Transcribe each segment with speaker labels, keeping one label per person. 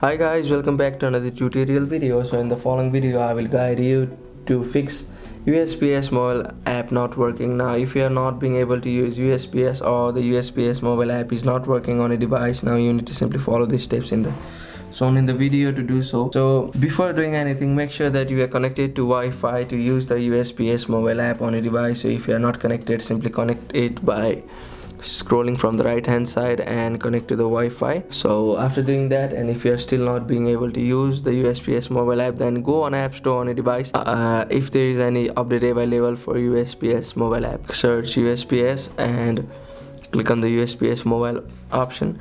Speaker 1: Hi guys, welcome back to another tutorial video. So in the following video I will guide you to fix USPS mobile app not working. Now if you are not being able to use USPS or the USPS mobile app is not working on a device, now you need to simply follow these steps shown in the video to do so. So before doing anything, make sure that you are connected to Wi-Fi to use the USPS mobile app on a device. So if you are not connected, simply connect it by scrolling from the right hand side and connect to the Wi-Fi. So after doing that, and if you are still not being able to use the USPS mobile app, then go on App Store on a device. If there is any update available for USPS mobile app, search USPS and click on the USPS mobile option.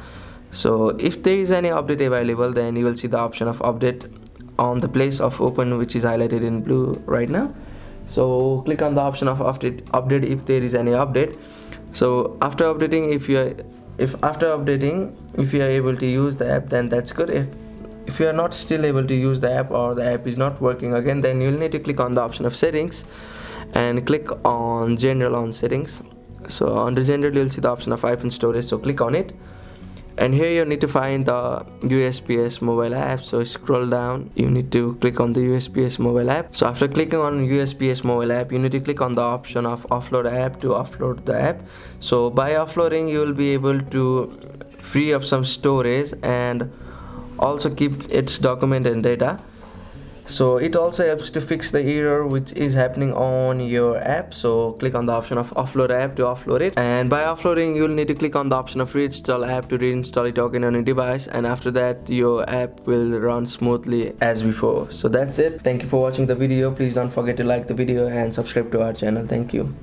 Speaker 1: So if there is any update available, then you will see the option of update on the place of open, which is highlighted in blue right now. So click on the option of update if there is any update. So after updating, if you are able to use the app, then that's good. If you are not still able to use the app, or the app is not working again, then you'll need to click on the option of settings and click on general on settings. So under general you'll see the option of iPhone storage, so click on it, and here you need to find the USPS mobile app. So scroll down, you need to click on the USPS mobile app. So after clicking on USPS mobile app, you need to click on the option of offload app to offload the app. So by offloading, you will be able to free up some storage and also keep its document and data. So it also helps to fix the error which is happening on your app. So click on the option of offload app to offload it, and by offloading you'll need to click on the option of reinstall app to reinstall it again on your device, and after that your app will run smoothly as before. So that's it. Thank you for watching the video. Please don't forget to like the video and subscribe to our channel. Thank you.